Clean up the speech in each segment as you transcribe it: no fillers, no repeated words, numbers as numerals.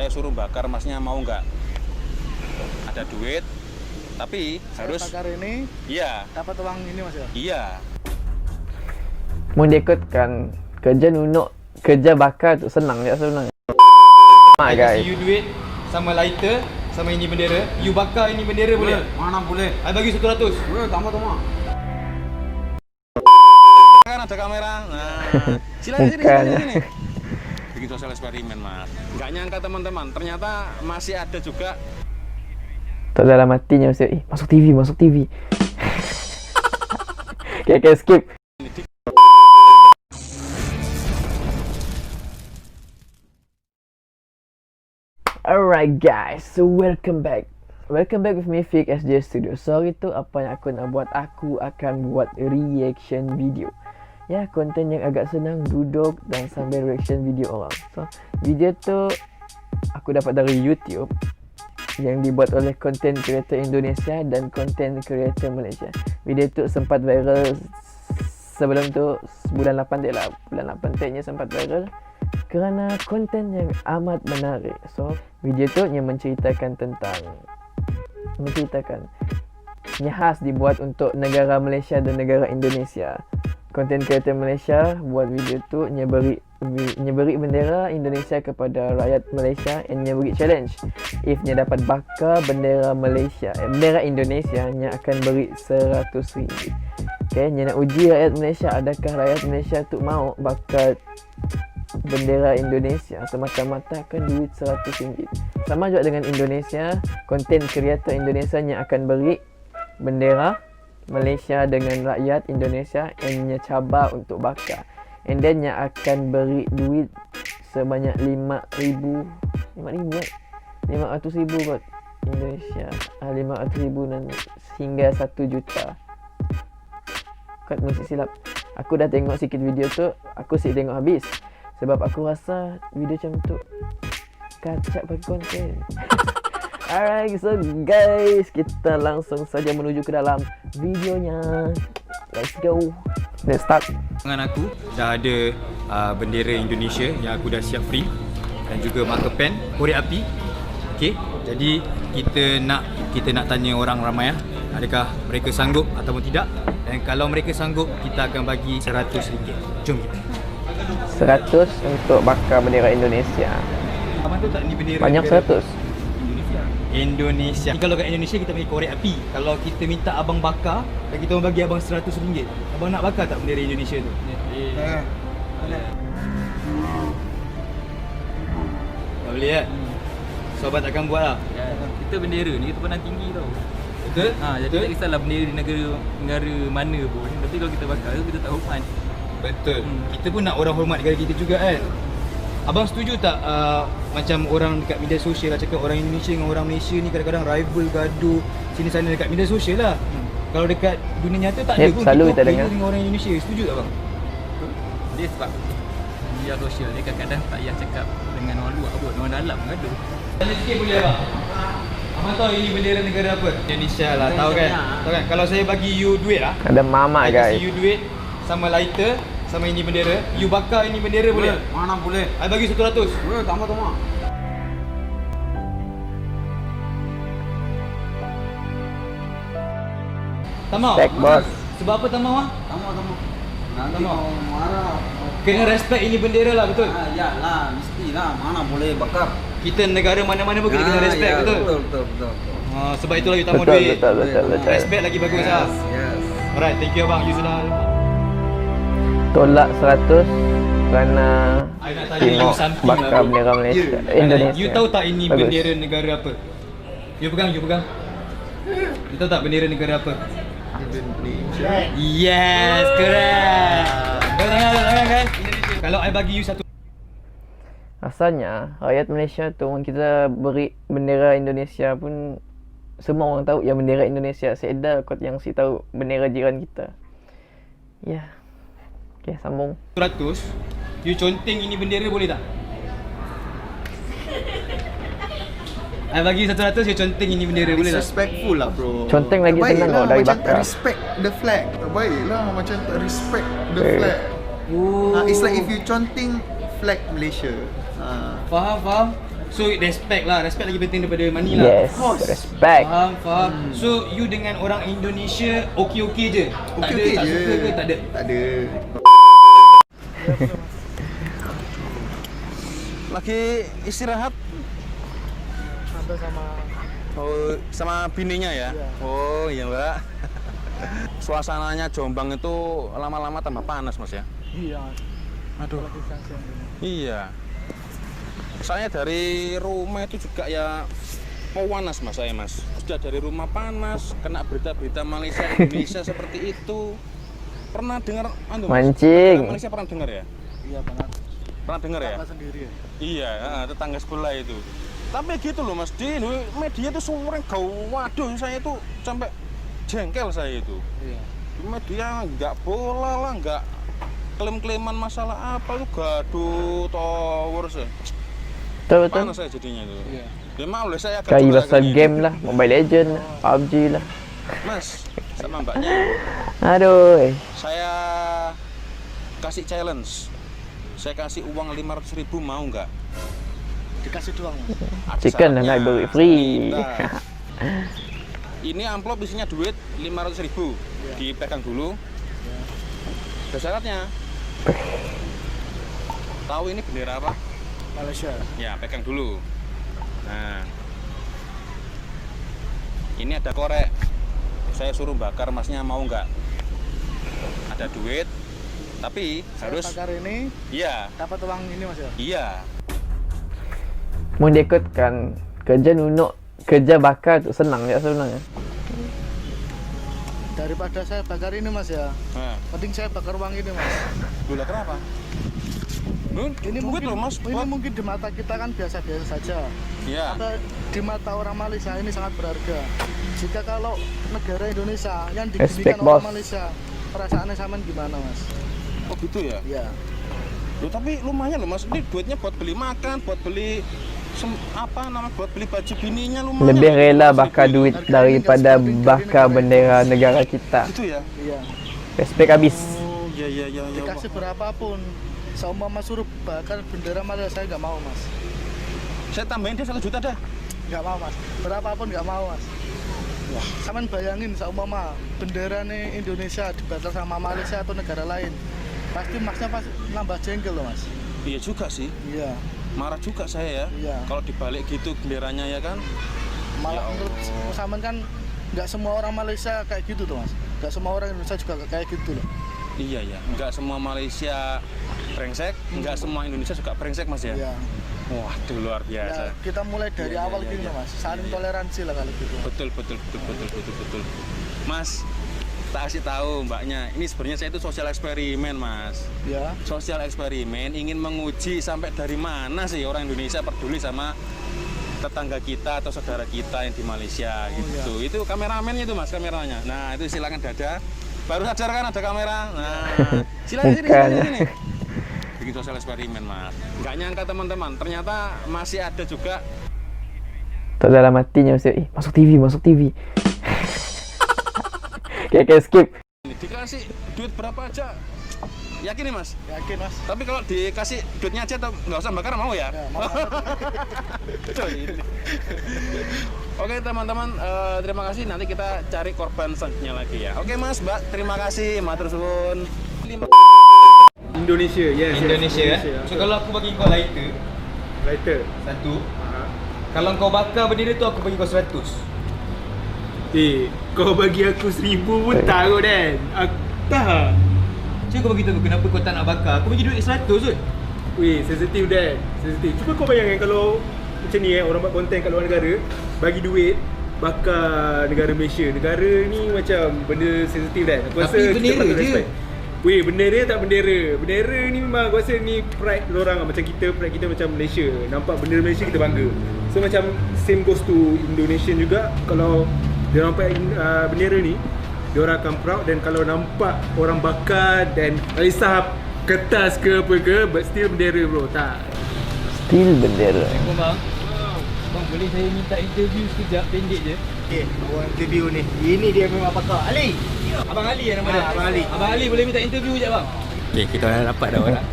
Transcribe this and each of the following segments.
saya suruh bakar, masnya mau nggak? Ada duit, tapi harus bakar ini. Iya. Dapat uang ini mas ya? Iya. Mau diikutkan kerja nunuk, kerja bakar tu senang je sebenarnya. I kasih you duit sama lighter sama ini bendera, you bakar ini bendera boleh? Mana boleh? I bagi 100. Tama. Kan ada kamera. Nah, silakan sini. Bikin sosial eksperimen, Mas. Nggak nyangka teman-teman, ternyata masih ada juga. Tak dalam hatinya mesti, masuk TV. Okay, skip. Alright guys, so welcome back with me Fik SJ Studio. Sorry tu apa yang aku nak buat, aku akan buat reaction video. Ya, konten yang agak senang, duduk dan sambil reaction video orang. So, video tu aku dapat dari YouTube yang dibuat oleh content creator Indonesia dan content creator Malaysia. Video tu sempat viral sebelum tu, bulan 8 dia lah. Bulan 8 tagnya sempat viral kerana konten yang amat menarik. So, video tu yang menceritakan yang khas dibuat untuk negara Malaysia dan negara Indonesia. Content creator Malaysia buat video tu nyeberi bendera Indonesia kepada rakyat Malaysia and nyeberi challenge. If nya dapat bakar bendera Malaysia, bendera Indonesia, nya akan beri RM100. Okay, nya nak uji rakyat Malaysia, adakah rakyat Malaysia tu mau bakar bendera Indonesia semata-mata akan duit RM100. Sama juga dengan Indonesia, content creator Indonesia yang akan beri bendera Malaysia dengan rakyat Indonesia yang cabar untuk bakar. And then yang akan beri duit sebanyak RM500 kot Indonesia. RM500 dan hingga RM1 juta. Kat mesti silap. Aku dah tengok sikit video tu, aku sih tengok habis. Sebab aku rasa video macam tu kacak bagi konten. Alright, so guys, kita langsung saja menuju ke dalam videonya. Let's go. Let's start. Dengan aku dah ada bendera Indonesia yang aku dah siap print dan juga marker pen, korek api. Okey, jadi kita nak tanya orang ramai adakah mereka sanggup ataupun tidak. Dan kalau mereka sanggup, kita akan bagi RM100. Jom kita. 100 untuk bakar bendera Indonesia. Abang tahu tak ni bendera banyak negara 100. Indonesia. Ni kalau kat Indonesia kita bagi korek api. Kalau kita minta abang bakar dan kita bagi abang RM100. Abang nak bakar tak bendera Indonesia tu? Tak boleh kan? So abang takkan buat lah. Kita bendera ni kita pandang tinggi tau. Betul? Jadi tak kisahlah bendera di negara mana pun. Tapi kalau kita bakar tu kita tak hormat. Betul. Kita pun nak orang hormat negara kita juga kan. Abang setuju tak macam orang dekat media sosial lah cakap orang Indonesia dengan orang Malaysia ni kadang-kadang rival, gaduh sini sana dekat media sosial lah. Kalau dekat dunia nyata tak ada pun selalu kita kita dengar dengan orang Indonesia. Setuju tak bang? Dia sebab media sosial ni kadang-kadang tak payah cakap dengan orang luar pun, orang dalam gaduh. Tanya sikit boleh abang? Abang tahu ini bendera negara apa? Indonesia lah, tahu kan? Tahu kan? Kalau saya bagi you duit lah, Ada mama saya guys. kasih you duit sama lighter sama ini bendera, you bakar ini bendera boleh? Mana boleh? I bagi RM100. Tama. Tamau. Spek bos. Sebab apa Tamau ah? Tama. Nanti Tama. mau marah. Kena respect ini bendera lah, betul? Iyalah, mestilah. Mana boleh bakar? Kita negara mana-mana pun kita kena respect, betul? Betul. Sebab itulah you tamu Betul, duit. betul. Respect lagi bagus lah. Yes. Alright, thank you abang. You sudah Tolak 100 kerana I nak tanya tengok you something bakar lah, bro. bendera Malaysia, Indonesia. You tahu tak ini Bagus. bendera negara apa? You pegang. You tahu tak bendera negara apa? Indonesia. Yes, correct. Tangan kan? Kalau I bagi you satu. Rasanya rakyat Malaysia tu, orang kita beri bendera Indonesia pun semua orang tahu yang bendera Indonesia. Sedar kot yang si tahu bendera jiran kita. Ya. Okay, sambung. 100. You conteng ini bendera boleh tak? I bagi 100, you conteng ini bendera boleh tak? Respectful lah bro. Conteng lagi senang kau dari macam bakar. tak respect the flag. Baiklah macam tak respect the Okay. flag. It's like if you conteng flag Malaysia, Faham. So respect lagi penting daripada money lah. Yes, respect. Faham. So you dengan orang Indonesia okey-okey je? Tak ada, Okey-okey tak je. suka ke? Tak ada? Tak ada. Lagi istirahat sama bininya ya? Oh iya Mbak. Suasananya Jombang itu lama-lama tambah panas Mas ya? Iya. Aduh. Iya. Saya dari rumah itu juga ya mau panas Mas saya Mas. Sudah dari rumah panas, kena berita-berita Malaysia Indonesia seperti itu. Pernah dengar Mas? Mancing. Malaysia pernah dengar ya? Iya banget. Pernah dengar ya? Sendiri ya. Iya, tetangga sebelah itu. Tapi gitu loh Mas, di media itu sering waduh saya itu sampai jengkel saya itu. Iya. Di media nggak bola lah, nggak klaim-klaiman masalah apa itu gaduh towers ya. Betul. Panas saya jadinya itu. Iya. Ya mau lah saya Kayak coba pasal kayak game gitu. lah, Mobile Legend, PUBG lah. Mas, sama mbaknya Aduh. saya kasih challenge. Saya kasih uang 500.000 mau nggak? Dikasih doang Mas. Ada Chicken lah syaratnya. nak beri free. Nah, ini amplop isinya duit 500.000. Dipegang dulu. Ada syaratnya. Tahu ini bendera apa? Malaysia. Ya, pegang dulu. Nah, ini ada korek. Saya suruh bakar, masnya mau nggak? Ada duit, tapi harus. Bakar ini Iya, dapat uang ini Mas ya. iya. Mau diikutkan kerja nunuk, kerja bakar tu senang ya sebenarnya. Daripada saya bakar ini Mas ya. Nah, Penting saya bakar uang ini Mas. gula kenapa? Ini duit mungkin loh Mas. ini buat- mungkin di mata kita kan biasa-biasa saja. Iya. Tapi di mata orang Malaysia ini sangat berharga. Jika kalau negara Indonesia yang diginikan Respect, orang bos. Malaysia, perasaannya sama gimana Mas? Oh gitu ya. Iya. Loh, tapi lumayan loh Mas. Ini duitnya buat beli makan, buat beli buat beli baju bininya lumayan. Lebih loh. rela bakar duit daripada bakar bendera negara kita. Gitu ya. Iya. Respect habis. Oh, iya. Dikasih berapapun, seumpama suruh bakar bendera Malaysia saya nggak mau Mas. Saya tambahin dia 1 juta dah. Nggak mau Mas. Berapapun nggak mau Mas. Wah, sampean bayangin seumpama bendera nih Indonesia dibatal sama Malaysia atau negara lain, pasti Masnya pasti nambah jengkel loh Mas. Iya juga sih. Iya. Marah juga saya ya. Iya. Kalau dibalik gitu benderanya ya kan. Malah Ya menurut Allah. sampean kan nggak semua orang Malaysia kayak gitu tuh Mas. Nggak semua orang Indonesia juga kayak gitu loh. Iya ya. Enggak semua Malaysia brengsek, enggak semua Indonesia juga brengsek Mas ya. Iya. Waduh luar biasa. Ya, kita mulai dari Iya, awal iya, gini iya. Mas. Saling toleransi lah kalau gitu. Betul. Mas, tak kasih tahu mbaknya. Ini sebenarnya saya itu sosial eksperimen Mas. Ya. Sosial eksperimen ingin menguji sampai dari mana sih orang Indonesia peduli sama tetangga kita atau saudara kita yang di Malaysia gitu. Itu kameramennya itu Mas, kameranya. Nah, itu silakan dada. Baru sadar kan ada kamera. Nah, silakan sini. Bikin sosial eksperimen Mas. Nggak nyangka teman-teman, ternyata masih ada juga. Tak dalam hatinya mesti, masuk TV. Kayak skip. Dikasih duit berapa aja. Yakin nih Mas? Yakin Mas. Tapi kalau dikasih duitnya aja atau nggak usah bakar mau ya? Ya, mau. Oke teman-teman, terima kasih. Nanti kita cari korban selanjutnya lagi ya. Oke Mas, Mbak, terima kasih. Matur suwun. Indonesia, yes. Indonesia kan? So kalau aku bagi kau lighter Lighter. satu, kalau kau bakar bendera tu aku bagi kau 100. Kau bagi aku 1,000 pun tak kot Dan. Aku tak. Cuba kau bagi tahu kenapa kau tak nak bakar. Aku bagi duit 100 kot. Weh, sensitif Dan. Sensitif. Cuba kau bayangkan kalau macam ni orang buat konten kat luar negara, bagi duit bakar negara Malaysia. Negara ni macam benda sensitif Dan. Aku Tapi rasa bendera patut je. respect. Weh, bendera tak bendera. Bendera ni memang aku rasa ni pride orang macam kita, pride kita macam Malaysia. Nampak bendera Malaysia kita bangga. So macam same goes to Indonesian juga. Kalau dia nampak bendera ni, dia orang akan proud. Dan kalau nampak orang bakar dan tak kisah kertas ke apa ke, but still bendera bro, tak. Still bendera. Bang, boleh saya minta interview sekejap pendek je? Okay, orang interview ni. Ini dia memang pakar. Ali. Abang Ali yang nama dia? Abang Ali. Abang Ali boleh minta interview sekejap bang? Okay, kita dah dapat dah orang.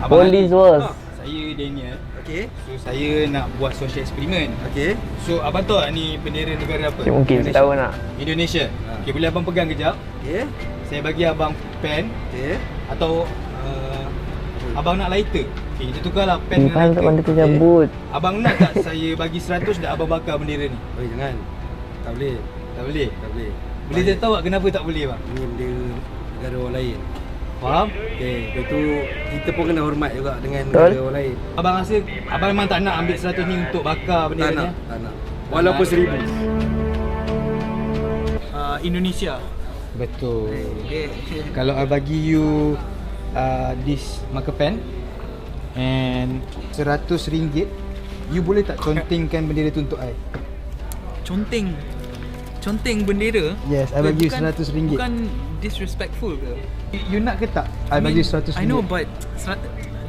Police was. Saya Daniel. Okey. So saya nak buat social eksperimen. Okey. So abang tahu tak ni bendera negara apa? Okay, mungkin saya tahu nak. Indonesia. Okey, boleh abang pegang kejap? Okey. Saya bagi abang pen Okey. atau abang nak lighter. Okey, kita tukarlah pen dengan Kan tak lighter. pandai terjambut. Abang nak tak saya bagi 100 dah abang bakar bendera ni? Oh, jangan. Tak boleh. Tak boleh. Tak boleh. Boleh saya tahu tak kenapa tak boleh bang? Ini bendera negara orang lain. Faham? Okey, lepas tu kita pun kena hormat juga dengan Betul. negara orang lain. Abang rasa abang memang tak nak ambil 100 ni untuk bakar bendera Tak ni? nak, tak nak. Walaupun 1000. Indonesia. Betul. Okey. Kalau I bagi you this marker pen and RM100, you boleh tak contengkan bendera tu untuk I? Conteng bendera. Yes, I bagi you RM100. Bukan disrespectful ke? You nak ke tak? I bagi you RM100. I know, but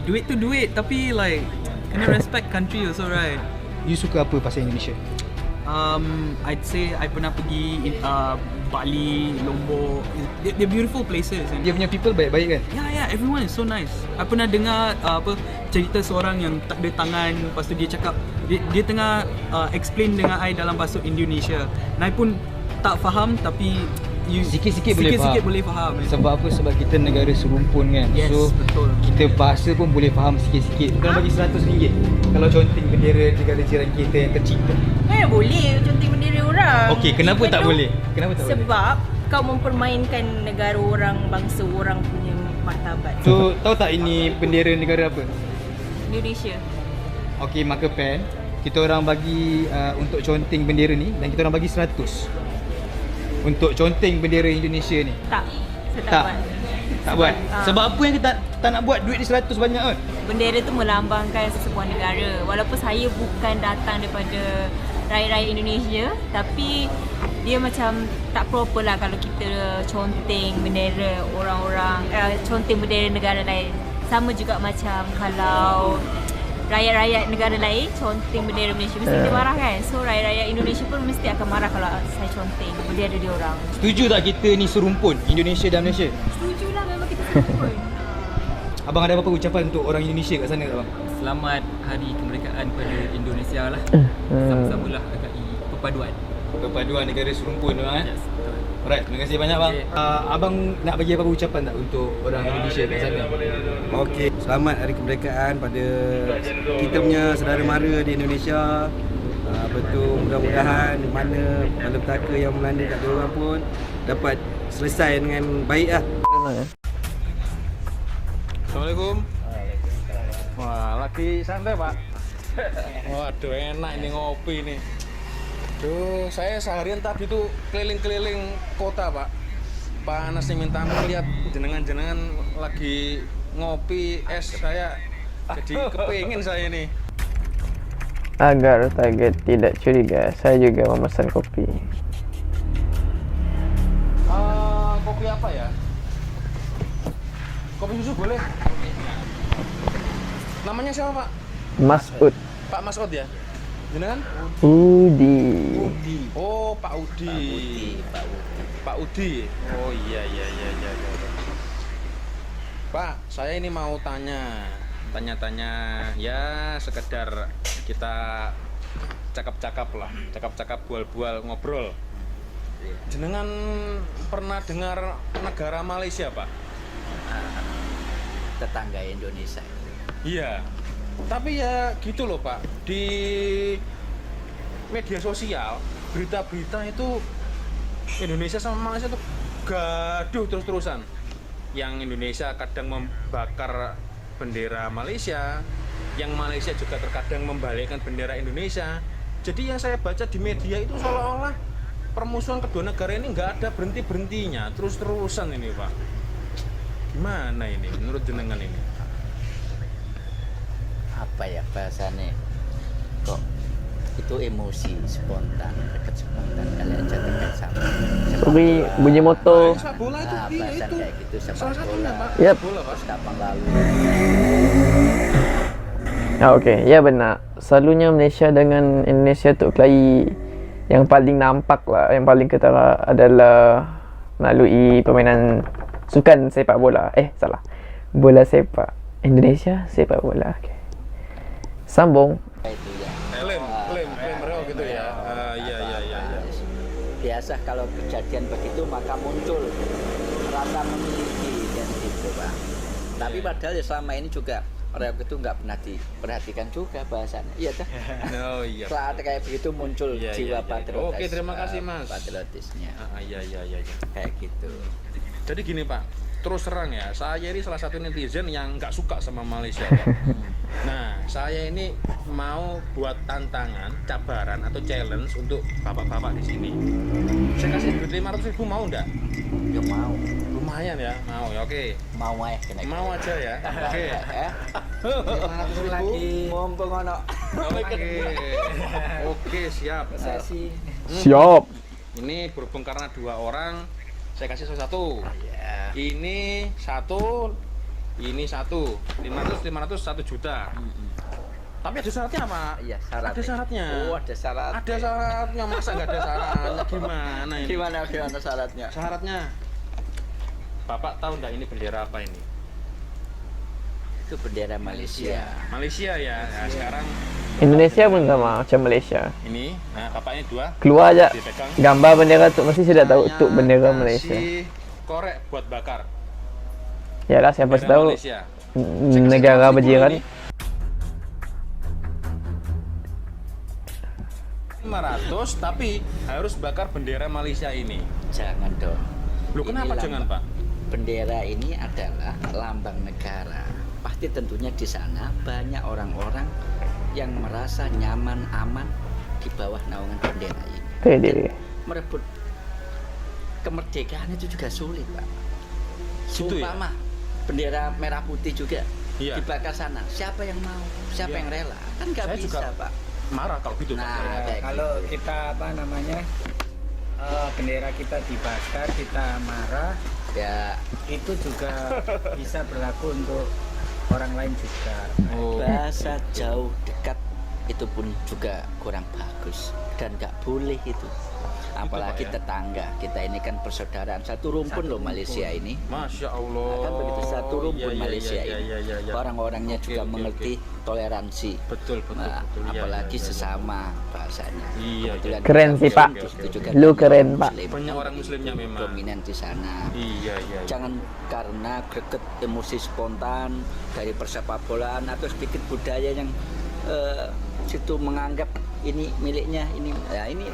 duit tu duit, tapi like kena respect country also, right? You suka apa pasal Indonesia? I'd say I pernah pergi Bali, Lombok. They're beautiful places. And Dia punya people baik-baik kan? yeah, everyone is so nice. I pernah dengar cerita seorang yang tak ada tangan, lepas tu dia cakap dia tengah explain dengan I dalam bahasa Indonesia. And I pun tak faham, tapi Sikit-sikit boleh sikit-sikit faham. boleh faham. Sebab apa? Sebab kita negara serumpun kan. Yes, So betul. kita bahasa pun boleh faham sikit-sikit. Bukan bagi RM100 kalau conteng bendera negara jiran kita yang tercinta. Boleh conteng bendera orang. Okey, kenapa Even tak though- boleh? Kenapa tak boleh? Sebab kau mempermainkan negara orang, bangsa orang punya martabat. So tahu tak ini bendera negara apa? Indonesia. Okey, marker pen. Kita orang bagi untuk conteng bendera ni dan kita orang bagi 100 untuk conteng bendera Indonesia ni. Tak. Saya tak, Tak. buat. Tak buat. Ah. Sebab apa yang kita tak nak buat? Duit ni 100 banyak kan? Bendera tu melambangkan sesebuah negara. Walaupun saya bukan datang daripada rakyat-rakyat Indonesia, tapi dia macam tak proper lah kalau kita conteng bendera orang-orang, conteng bendera negara lain. Sama juga macam kalau rakyat-rakyat negara lain conteng bendera Malaysia, mesti dia marah kan. So rakyat-rakyat Indonesia pun mesti akan marah kalau saya conteng bendera dia orang. Setuju tak kita ni serumpun Indonesia dan Malaysia? Setuju lah, memang kita serumpun. Abang ada apa-apa ucapan untuk orang Indonesia kat sana tak bang? Selamat Hari Kemerdekaan kepada Indonesia lah. Sama-samalah agaknya perpaduan. Perpaduan negara serumpun tu kan? Yes, betul. Alright, terima kasih banyak bang. Okay. Abang nak bagi apa-apa ucapan tak untuk orang Indonesia kat sana? Okey, selamat Hari Kemerdekaan pada kita punya saudara mara di Indonesia. Betul, mudah-mudahan mana malapetaka yang melanda kat diorang pun dapat selesai dengan baik lah. Assalamualaikum. Wah, lagi santai pak. Waduh, enak ini ngopi nih. Duh, saya seharian tadi tuh keliling-keliling kota pak. Panas nih, minta ampun lihat jenengan-jenengan lagi ngopi es, saya jadi kepingin saya nih. Agar target tidak curiga, saya juga memesan kopi. Kopi apa ya? Kopi susu boleh? Namanya siapa pak? Mas'ud. Pak Mas'ud ya? Jenengan? Udi. Oh, Pak Udi. Pak Udi. Oh iya. Pak, saya ini mau tanya ya sekedar kita cakap-cakap lah, cakap-cakap bual-bual ngobrol. Jenengan pernah dengar negara Malaysia, Pak? Tetangga Indonesia. Iya. Tapi ya gitu loh, Pak. Di media sosial, berita-berita itu Indonesia sama Malaysia tuh gaduh terus-terusan. Yang Indonesia kadang membakar bendera Malaysia, yang Malaysia juga terkadang membalikkan bendera Indonesia. Jadi yang saya baca di media itu seolah-olah permusuhan kedua negara ini nggak ada berhenti-berhentinya, terus-terusan ini, Pak. Gimana ini menurut jenengan ini? Apa ya bahasanya? Kok itu emosi spontan, dekat spontan kalian jadikan sama. Sorry, bunyi motor. Sepak bola itu, Nah, iya bahasan itu. kayak gitu sepak Salah satunya, bola. Pak. Yap. Bola, Pak. Terus kapan lalu? Okey, ya benar. Selalunya Malaysia dengan Indonesia tu kelahi yang paling nampak lah, yang paling ketara adalah melalui permainan sukan sepak bola. Salah. Bola sepak. Indonesia sepak bola. Okay. Sambung. Itu ya. Klaim mereka gitu ya. Iya. Biasa kalau kejadian begitu maka muncul rasa memiliki dan gitu Pak. Tapi padahal ya selama ini juga orang itu nggak pernah diperhatikan juga bahasanya. Iya dah. Oh iya. Saat kayak begitu muncul Iya, jiwa iya. patriotis. Oke, terima kasih, Mas. Patriotisnya Iya. kayak gitu. Jadi gini Pak, terus terang ya, saya ini salah satu netizen yang nggak suka sama Malaysia. Pak. Nah, saya ini mau buat tantangan, cabaran atau challenge untuk bapak-bapak di sini. Saya kasih duit 500.000 mau nggak? Ya mau. Lumayan ya, mau ya oke. Mau aja kena. Mau aja ya, oke. 500.000 Lagi mumpung ono. Oke, siap. Sesi. Siap. Ini berhubung karena 2 orang, saya kasih satu. Ini satu, ini satu. 500, 1 juta. Tapi ada syaratnya Pak? Iya, syaratnya. Ada syaratnya. Oh, ada syarat. Ada syaratnya, masa nggak ada syaratnya? Gimana ini? Gimana syaratnya? Syaratnya, Bapak tahu nggak ini bendera apa ini? Itu bendera Malaysia. Malaysia ya. Nah, sekarang Indonesia pun sama macam Malaysia. ini, nah Bapak ini 2. Keluar aja Dipegang. gambar bendera tu mesti sudah tahu Saya tu bendera kasih Malaysia. korek buat bakar. Ya lah, siapa Bendera tahu Malaysia. Saya kasih negara 500.000 berjiran. ini. 500 tapi harus bakar bendera Malaysia ini. Jangan dong. Loh kenapa Ini jangan Pak? Bendera ini adalah lambang negara. Pasti tentunya di sana banyak orang-orang yang merasa nyaman, aman di bawah naungan bendera ini. Pede. Merebut kemerdekaan itu juga sulit, Pak. Gitu ya? Sumpama bendera merah putih juga Iya. dibakar sana. Siapa yang mau? Siapa Iya. yang rela? Kan nggak Saya bisa, juga Pak. Marah kalau gitu Pak. Nah, saya. kayak Kalau gitu. kita bendera kita dibakar, kita marah, Ya, itu juga bisa berlaku untuk orang lain juga. Oh. bahasa jauh dekat itu pun juga kurang bagus dan nggak boleh itu. Apalagi Pak, ya? tetangga kita ini kan persaudaraan satu rumpun loh Malaysia ini. Masya Allah. Kan begitu satu rumpun Iya, Malaysia iya, ini. iya, iya, iya. Orang-orangnya Oke, juga oke, mengerti toleransi. Betul. Nah, Iya, apalagi iya, iya. sesama bahasanya. Iya, Kebetulan Keren kita sih, Pak. Muslim, itu juga Lu banyak keren, orang Pak. Muslim. Banyak orang muslimnya memang. Dominan di sana. Iya. Jangan karena greget emosi spontan dari persepak bolaan atau sedikit budaya yang situ menganggap ini miliknya ini. Ya ini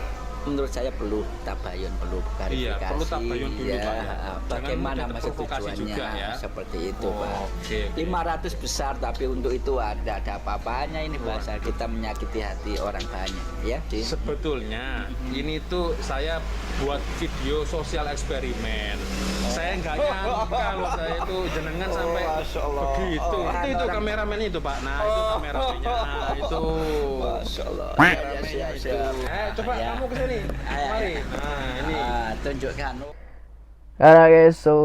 menurut saya perlu tabayun, perlu klarifikasi. Iya, perlu tabayun dulu, ya, Pak, ya. Jangan bagaimana mudah masuk terprovokasi tujuannya juga, ya. seperti itu, Oh, Pak. oke. 500 besar tapi untuk itu ada apa-apanya ini bahasa kita menyakiti hati orang banyak ya. Din? Sebetulnya ini tuh saya buat video sosial eksperimen. Saya nggak nyangka loh saya itu jenengan sampai begitu. Itu kameramen itu Pak. Nah itu kameramennya. Nah itu. Masya Allah. Kameramennya itu. Coba Ya. kamu kesini. Ayo. Mari. Nah ini. Tunjukkan. Alright guys, so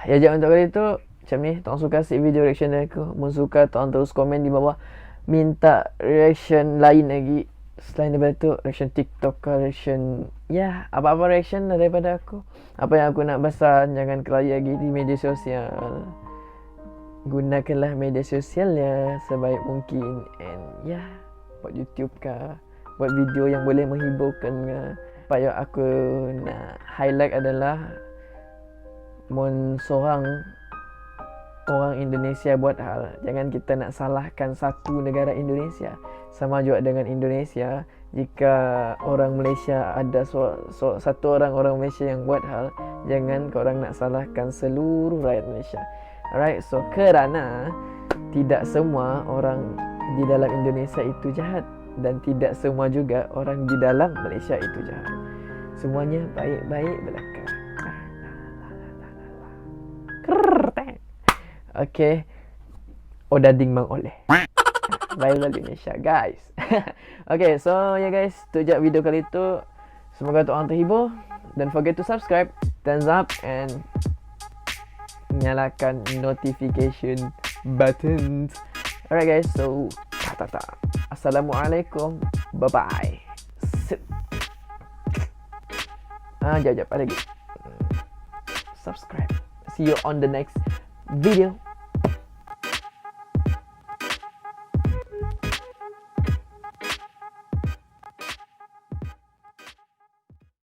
ya jangan untuk kali itu macam ni, tolong suka si video reaction aku. Mun suka tolong terus komen di bawah, minta reaction lain lagi selain daripada tu, reaction TikTok ke reaction ya apa-apa reaction daripada aku. Apa yang aku nak pesan, jangan kelaya lagi di media sosial. Gunakanlah media sosialnya sebaik mungkin, and ya buat YouTube kah, buat video yang boleh menghiburkan kah. Apa yang aku nak highlight adalah mun seorang orang Indonesia buat hal, jangan kita nak salahkan satu negara Indonesia. Sama juga dengan Indonesia, jika orang Malaysia ada satu orang Malaysia yang buat hal, jangan korang nak salahkan seluruh rakyat Malaysia. Alright, so kerana tidak semua orang di dalam Indonesia itu jahat, dan tidak semua juga orang di dalam Malaysia itu jahat. Semuanya baik-baik belaka. Okay, Odading Mang Oleh. Viral Indonesia guys. Okay, so ya guys, tu je video kali itu. Semoga tuan terhibur. Don't forget to subscribe, thumbs up, and nyalakan notification buttons. Alright guys, so Assalamualaikum, bye bye. Jap lagi. Subscribe. See you on the next video.